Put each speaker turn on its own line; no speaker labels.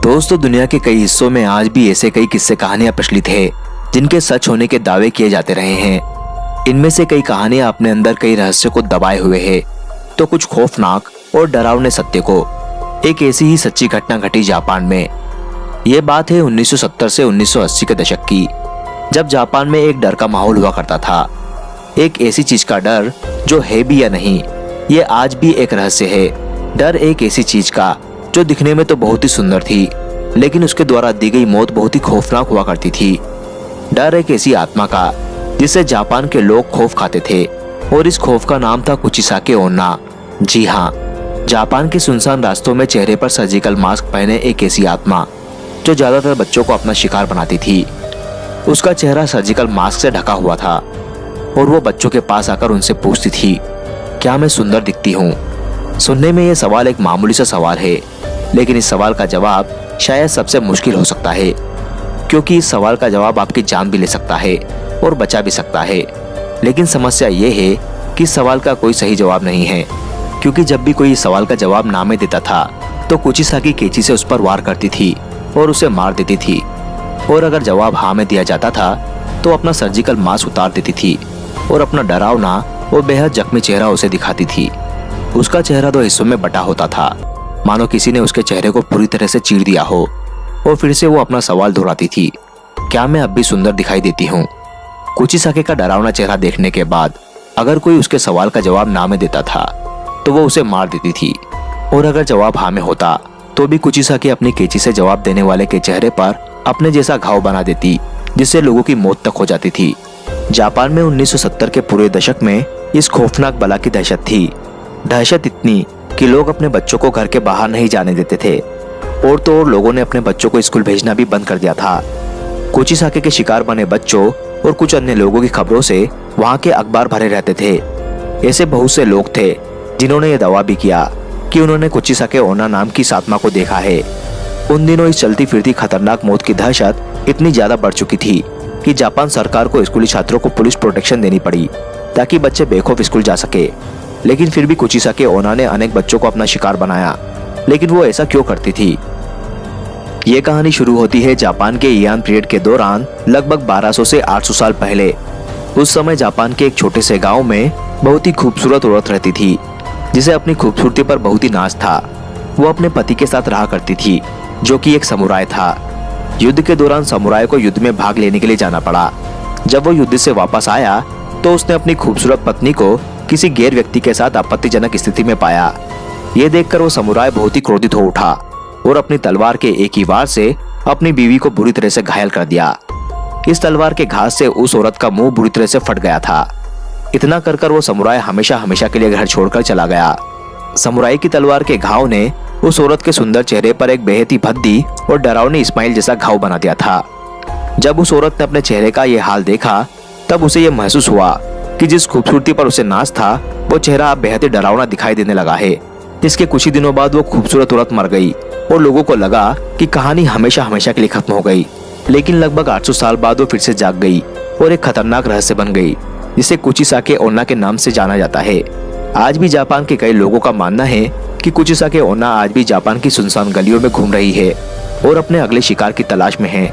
दोस्तों, दुनिया के कई हिस्सों में आज भी ऐसे कई किस्से कहानियां प्रचलित है जिनके सच होने के दावे किए जाते रहे हैं। इनमें से कई कहानियां अपने अंदर कई रहस्य को दबाए हुए है, तो कुछ खौफनाक और डरावने सत्य को। एक ऐसी ही सच्ची घटना घटी जापान में। ये बात है 1970 से 1980 के दशक की, जब जापान में एक डर का माहौल हुआ करता था। एक ऐसी चीज का डर जो है भी या नहीं, ये आज भी एक रहस्य है। डर एक ऐसी चीज का जो दिखने में तो बहुत ही सुंदर थी, लेकिन उसके द्वारा दी गई मौत बहुत ही खौफनाक हुआ करती थी। डर एक ऐसी आत्मा का जिससे जापान के लोग खौफ खाते थे, और इस खौफ का नाम था कुचिसाके ओन्ना। जी हाँ, जापान के सुनसान रास्तों में चेहरे पर सर्जिकल मास्क पहने एक ऐसी आत्मा जो ज्यादातर बच्चों को अपना शिकार बनाती थी। उसका चेहरा सर्जिकल मास्क से ढका हुआ था, और वो बच्चों के पास आकर उनसे पूछती थी, क्या मैं सुंदर दिखती हूँ? सुनने में यह सवाल एक मामूली सा सवाल है, लेकिन इस सवाल का जवाब शायद सबसे मुश्किल हो सकता है, क्योंकि इस सवाल का जवाब आपकी जान भी ले सकता है और बचा भी सकता है। लेकिन समस्या ये है कि इस सवाल का कोई सही जवाब नहीं है, क्योंकि जब भी कोई इस सवाल का जवाब ना में देता था तो कुचिसाकी कैंची से उस पर वार करती थी और उसे मार देती थी। और अगर जवाब हाँ में दिया जाता था तो अपना सर्जिकल मास्क उतार देती थी और अपना डरावना और बेहद जख्मी चेहरा उसे दिखाती थी। उसका चेहरा दो हिस्सों में बटा होता था, मानो किसी ने उसके चेहरे को पूरी तरह से चीर दिया हो, और फिर से वो अपना सवाल दोहराती थी, क्या मैं अब भी सुंदर दिखाई देती हूँ? कुचिसाके का डरावना चेहरा देखने के बाद अगर कोई उसके सवाल का जवाब ना में देता था तो वो उसे मार देती थी, और अगर जवाब हाँ में होता तो भी कुचिसाके अपनी कैंची से जवाब देने वाले के चेहरे पर अपने जैसा घाव बना देती, जिससे लोगों की मौत तक हो जाती थी। जापान में 1970 के पूरे दशक में इस खौफनाक बला की दहशत थी। दहशत इतनी कि लोग अपने बच्चों को घर के बाहर नहीं जाने देते थे, और तो और लोगों ने अपने बच्चों को स्कूल भेजना भी बंद कर दिया था। कुचिसाके के शिकार बने बच्चों और कुछ अन्य लोगों की खबरों से वहां के अखबार भरे रहते थे। ऐसे बहुत से लोग थे जिन्होंने यह दावा भी किया कि उन्होंने कुचिसाके ओन्ना नाम की इस आत्मा को देखा है। उन दिनों इस चलती फिरती खतरनाक मौत की दहशत इतनी ज्यादा बढ़ चुकी थी कि जापान सरकार को स्कूली छात्रों को पुलिस प्रोटेक्शन देनी पड़ी ताकि बच्चे बेखौफ स्कूल जा सके। लेकिन फिर भी कुचिसाके ओन्ना ने अनेक बच्चों को अपना शिकार बनाया। लेकिन वो ऐसा क्यों करती थी? ये कहानी शुरू होती है जापान के इयान पीरियड के दौरान, लगभग 1200 से 800 साल पहले। उस समय जापान के एक छोटे से गांव में बहुत ही खूबसूरत औरत रहती थी, जिसे अपनी खूबसूरती पर बहुत ही नाज था। वो अपने पति के साथ रहा करती थी, जो कि एक समुराय था। युद्ध के दौरान समुराय को युद्ध में भाग लेने के लिए जाना पड़ा। जब वो युद्ध से वापस आया तो उसने अपनी खूबसूरत पत्नी को किसी गैर व्यक्ति के साथ आपत्तिजनक स्थिति में पाया। ये देखकर वो समुराय बहुत ही क्रोधित हो उठा और अपनी तलवार के एक ही वार से अपनी बीवी को बुरी तरह से घायल कर दिया। इस तलवार के घात से उस औरत का मुंह बुरी तरह से फट गया था। इतना कर वो समुराय हमेशा हमेशा के लिए घर छोड़कर चला गया। समुराय की तलवार के घाव ने उस औरत के सुंदर चेहरे पर एक बेहद ही भद्दी और डरावनी स्माइल जैसा घाव बना दिया था। जब उस औरत ने अपने चेहरे का यह हाल देखा, तब उसे यह महसूस हुआ कि जिस खूबसूरती पर उसे नाज था, वो चेहरा अब बेहद ही डरावना दिखाई देने लगा है। इसके कुछ ही दिनों बाद वो खूबसूरत औरत मर गई, और लोगों को लगा कि कहानी हमेशा हमेशा के लिए खत्म हो गई। लेकिन लगभग 800 साल बाद वो फिर से जाग गई और एक खतरनाक रहस्य बन गई, जिसे कुचिसाके ओन्ना के नाम से जाना जाता है। आज भी जापान के कई लोगों का मानना है कि कुचिसाके ओन्ना आज भी जापान की सुनसान गलियों में घूम रही है और अपने अगले शिकार की तलाश में है।